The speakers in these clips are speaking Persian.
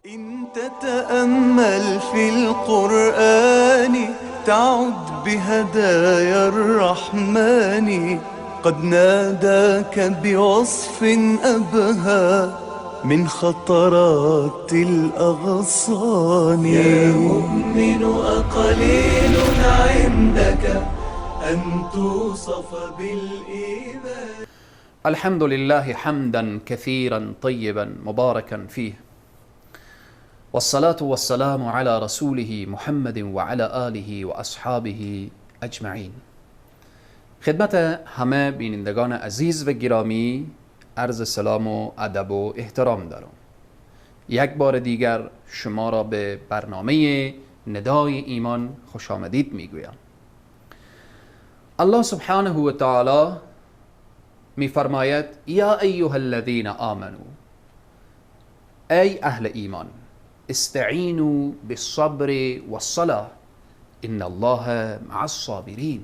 إن تتأمل في القرآن تعد بهدايا الرحمن قد ناداك بوصف أبهى من خطرات الأغصان. يا مؤمن أقليل عندك أن توصف بالإيمان. الحمد لله حمدا كثيرا طيبا مباركا فيه، والصلاة والسلام على رسوله محمد وعلى آله و اصحابه اجمعین. خدمت همه بینندگان عزیز و گرامی عرض سلام و ادب و احترام دارم. یک بار دیگر شما را به برنامه ندای ایمان خوش آمدید میگویم. الله سبحانه و تعالی میفرماید یا ایها الذین آمنو، ای اهل ایمان، استعینوا بالصبر والصلاة ان الله مع الصابرین.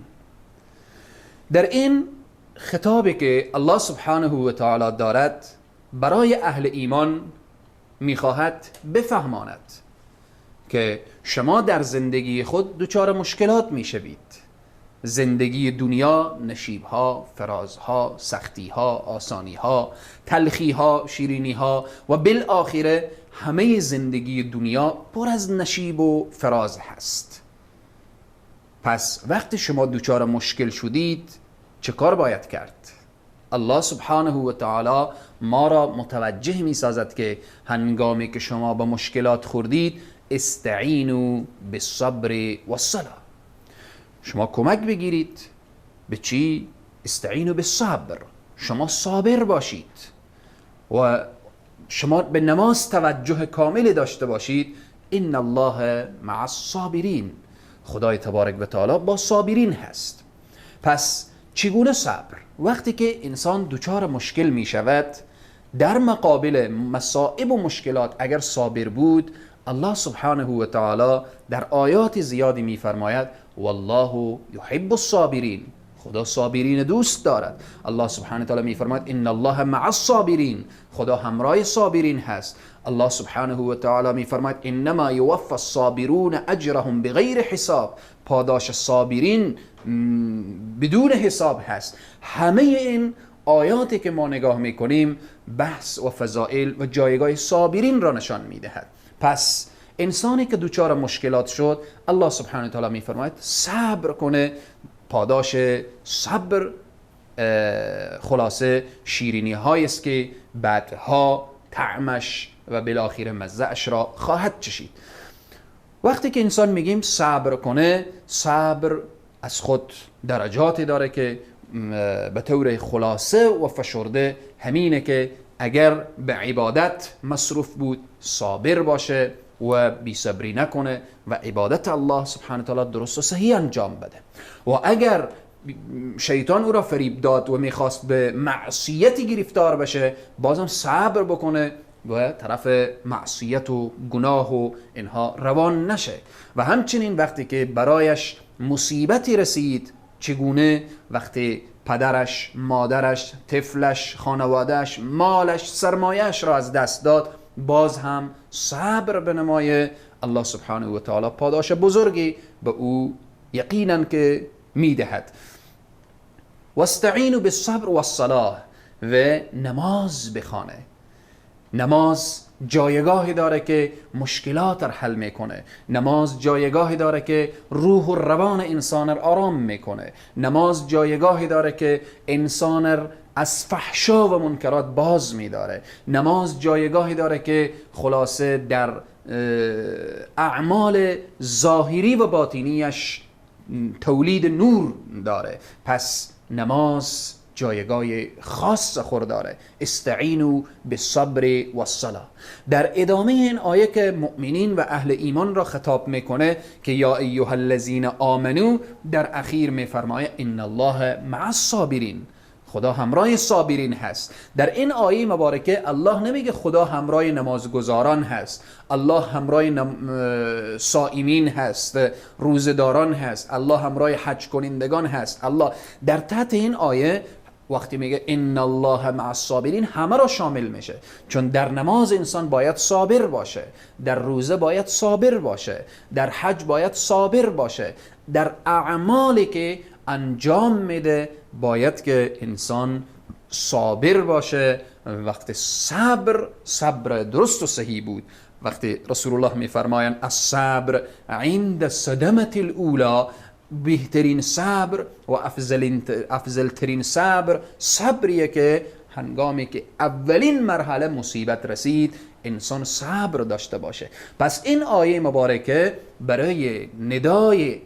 در این خطابی که الله سبحانه و تعالی دارد برای اهل ایمان میخواهد بفهماند که شما در زندگی خود دچار مشکلات میشوید. زندگی دنیا نشیبها، فرازها، سختیها، آسانیها، تلخیها، شیرینیها و بالآخره همه زندگی دنیا پر از نشیب و فراز هست. پس وقتی شما دچار مشکل شدید چه کار باید کرد؟ الله سبحانه و تعالی ما را متوجه می سازد که هنگامی که شما با مشکلات خوردید استعینوا بالصبر والصلاة، شما کمک بگیرید. به چی؟ استعینوا بالصبر، شما صابر باشید و شما به نماز توجه کامل داشته باشید. ان الله مع الصابرین، خدای تبارک و تعالی با صابرین هست. پس چگونه صبر؟ وقتی که انسان دچار مشکل می شود در مقابل مصائب و مشکلات اگر صابر بود، الله سبحانه و تعالی در آیات زیادی می فرماید والله یحب الصابرین، خدا صابرین دوست دارد. الله سبحانه و تعالی می فرماید ان الله مع الصابرین، خدا همراه صابرین هست. الله سبحانه و تعالی می فرماید انما یوفی الصابرون اجرهم بغیر حساب، پاداش صابرین بدون حساب هست. همه این آیاتی که ما نگاه میکنیم بحث و فضائل و جایگاه صابرین را نشان میدهد. پس انسانی که دچار مشکلات شد الله سبحانه و تعالی میفرماید صبر کنه، پاداش صبر خلاصه شیرینی هایی است که بعدها طعمش و بالاخره مزه‌اش را خواهد چشید. وقتی که انسان میگیم صبر کنه، صبر از خود درجاتی داره که به طور خلاصه و فشرده همینه که اگر به عبادت مصروف بود صابر باشه و بی صبری نکنه و عبادت الله سبحانه و تعالی درست و صحیح انجام بده. و اگر شیطان او را فریب داد و میخواست به معصیتی گرفتار بشه بازم صبر بکنه و طرف معصیت و گناه و اینها روان نشه. و همچنین وقتی که برایش مصیبتی رسید چگونه؟ وقتی پدرش، مادرش، طفلش، خانوادهش، مالش، سرمایهش را از دست داد باز هم صبر بنمایه، الله سبحانه و تعالی پاداش بزرگی به او یقینا که میدهد. واستعینوا بالصبر والصلاة، و نماز بخوانه. نماز جایگاهی داره که مشکلات را حل میکنه. نماز جایگاهی داره که روح و روان انسان را آرام میکنه. نماز جایگاهی داره که انسان را از فحشا و منکرات باز میداره. نماز جایگاهی داره که خلاصه در اعمال ظاهری و باطنیش تولید نور داره. پس نماز جایگاه خاص خود داره. استعینوا بالصبر والصلاة. در ادامه این آیه که مؤمنین و اهل ایمان را خطاب میکنه که یا ایها الذین آمنو، در اخیر میفرماید ان الله مع الصابرین، خدا همراه صابرین هست. در این آیه مبارکه الله نمیگه خدا همراه نمازگزاران هست، الله همراه صائمین هست، روزداران هست، الله همراه حج کنندگان هست. الله در تحت این آیه وقتی میگه ان الله مع الصابرین همه را شامل میشه، چون در نماز انسان باید صابر باشه، در روزه باید صابر باشه، در حج باید صابر باشه، در اعمالی که انجام میده باید که انسان صابر باشه. وقت صبر درست و صحیح بود. وقتی رسول الله میفرمایند الصبر عند صدمة الاولی، بهترین صبر و افضلترین صبریه که هنگامی که اولین مرحله مصیبت رسید انسان صبر داشته باشه. پس این آیه مبارکه برای ندای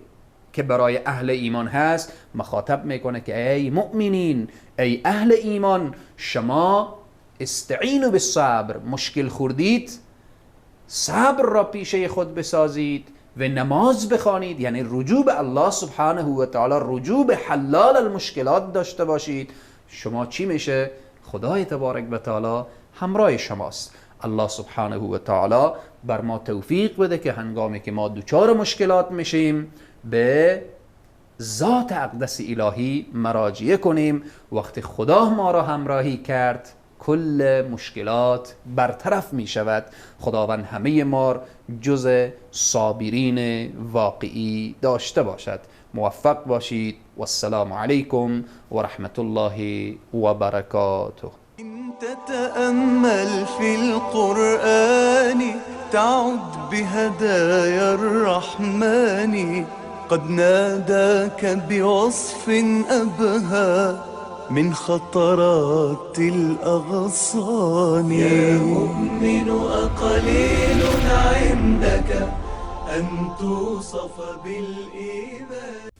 که برای اهل ایمان هست مخاطب میکنه که ای مؤمنین، ای اهل ایمان، شما استعینوا بالصبر، مشکل خوردید صبر را پیشه خود بسازید و نماز بخوانید، یعنی رجوع به الله سبحانه و تعالی، رجوع به حلال المشکلات داشته باشید. شما چی میشه؟ خدای تبارک و تعالی همراه شماست. الله سبحانه و تعالی بر ما توفیق بده که هنگامی که ما دوچار مشکلات میشیم به ذات اقدس الهی مراجعه کنیم. وقتی خدا ما را همراهی کرد کل مشکلات برطرف می شود. خداوند همه ما جز صابرین واقعی داشته باشد. موفق باشید و السلام علیکم و رحمت الله و برکاته. إن تتأمل في القرآن تعد بهدايا الرحمن، قد ناداك بوصف أبهى من خطرات الأغصان. يا مؤمن أقليل عندك أن توصف بالإيمان.